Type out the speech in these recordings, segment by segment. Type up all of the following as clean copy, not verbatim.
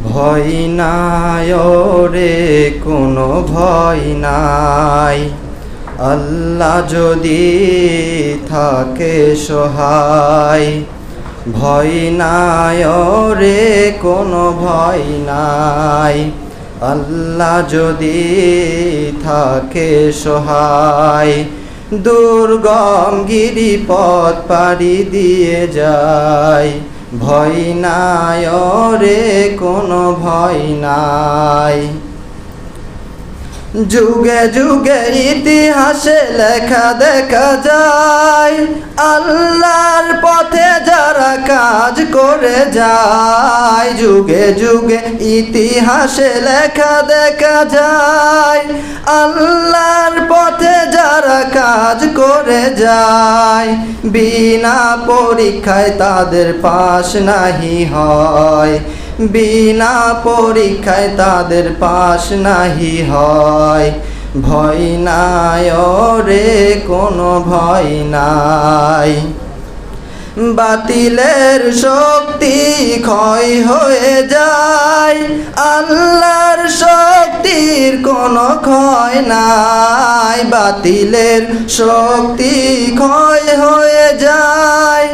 ভয় নাই রে কোনো ভয় নাই, আল্লাহ যদি থাকে সহায়। ভয় নাই রে কোনো ভয় নাই, আল্লাহ যদি থাকে সহায়। দুর্গম গিরিপথ পাড়ি দিয়ে যায়, ভয় নাই রে কোনো ভয় নাই। যুগে যুগে ইতিহাসে লেখা দেখা যায়, আল্লাহর পথে যারা কাজ করে যায়। যুগে যুগে ইতিহাসে লেখা দেখা যায়, আল্লাহর পথে যারা কাজ করে যায়। বিনা পরীক্ষায় তাদের পাশ নাহি হয়, বিনা পরীক্ষায় তাদের পাশ নাহি হয়। ভয় নাই রে কোনো ভয় নাই, বাতিলের শক্তি ক্ষয় হয়ে যায়, আল্লাহর শক্তির কোনো ক্ষয় নাই। বাতিলের শক্তি ক্ষয় হয়ে যায়,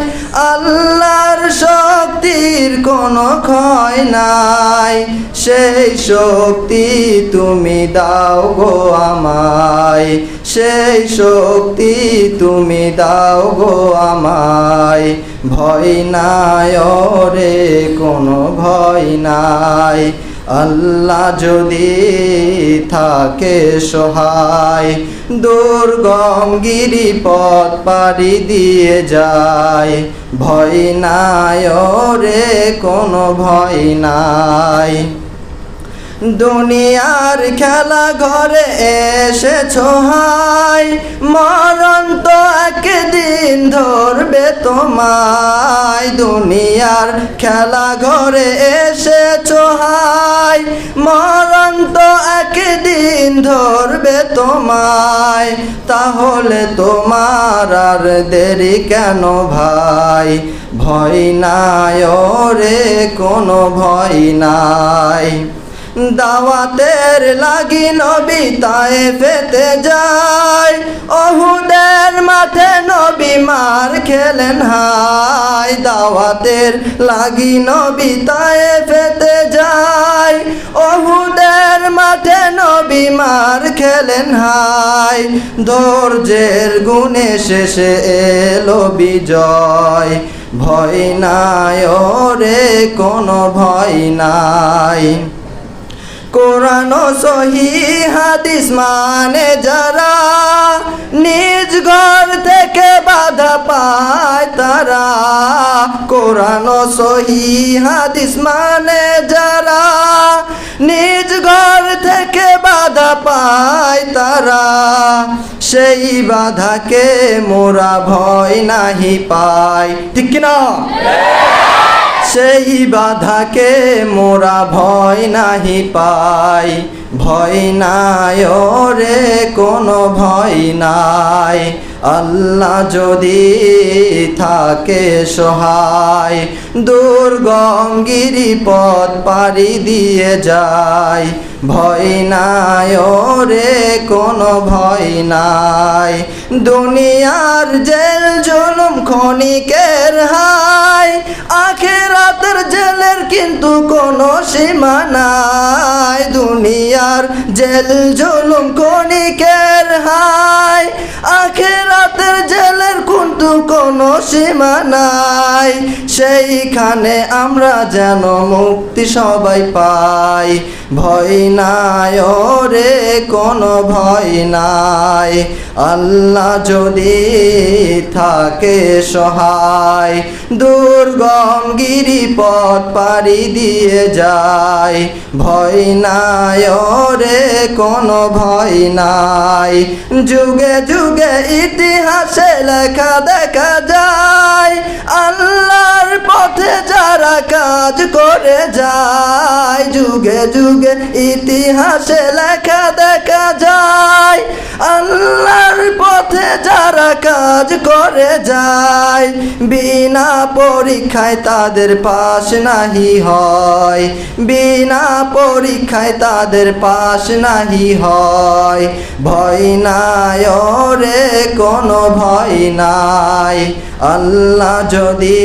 আল্লাহর শক্তির কোনো ক্ষয় নাই। সেই শক্তি তুমি দাও গো আমায়, সেই শক্তি তুমি দাও গো আমায়। ভয় নাই রে কোনো ভয় নাই, আল্লাহ যদি থাকে সহায়। দুর্গম গিরিপথ পাড়ি দিয়ে যায়, ভয় নাই রে কোনো ভয় নাই। দুনিয়ার খেলা ঘরে এসেছ হায়, মরণ তো একদিন ধরবে তোমায়। দুনিয়ার খেলা ঘরে এসেছ হায়, মরণ তো একদিন ধরবে তোমায়। তাহলে তোমার আর দেরি কেন ভাই, ভয় নাই রে কোনো ভয় নাই। দাওয়াতের লাগি নবী তায়েফেতে যায়, উহুদের মাঠে নবী মার খেলেন হায়। দাওয়াতের লাগি নবী তায়েফেতে যায়, উহুদের মাঠে নবী মার খেলেন হায়। ধৈর্যের গুণে শেষে এলো বিজয়, ভয় নাই রে কোনো ভয় নাই। কোরআন সহিহ হাদিস মানে যারা, নিজ ঘর থেকে বাধা পায় তারা। কোরআন সহিহ হাদিস মানে যারা, নিজ ঘর থেকে বাধা পায় তারা। সেই বাধাকে মোরা ভয় নাহি পাই, ঠিক কিনা? সেই বাধাকে মোরা ভয় নাহি পাই। ভয় নাই রে কোনো ভয় নাই, আল্লাহ যদি থাকে সহায়। দুর্গম গিরিপথ পাড়ি দিয়ে যায়, ভয় নাই রে কোনো ভয় নাই। দুনিয়ার জেল জুলুম ক্ষণিকের হায়, আখিরাতের জেলের কিন্তু কোনো সীমা নাই। দুনিয়ার জেল জুলুম ক্ষণিকের হায়, আখিরাতের জেলের কিন্তু কোনো সীমা নাই। সেইখানে আমরা যেন মুক্তি সবাই পাই, ভয় নাই রে কোনো ভয় নাই। আল্লাহ যদি থাকে সহায়, দুর্গম গিরিপথ পাড়ি দিয়ে যায়, ভয় নাই রে কোনো ভয় নাই। যুগে যুগে ইতিহাসে লেখা দেখা যায়, আল্লাহর পথে যারা কাজ করে যায়। যুগে যুগে ইতিহাসে লেখা দেখা যায়, আল্লাহর পথে যারা কাজ করে যায়। বিনা পরীক্ষায় তাদের পাশ নাহি হয়, বিনা পরীক্ষায় তাদের পাশ নাহি হয়। ভয় নাই রে কোনো ভয় নাই, আল্লাহ যদি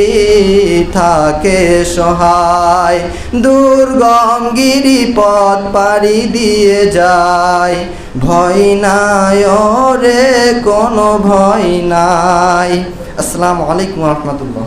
থাকে সহায়। দুর্গম গিরিপথ পাড়ি দিয়ে যায়, ভয় নাই রে কোনো ভয় নাই। আসসালামু আলাইকুম ওয়া রাহমাতুল্লাহ।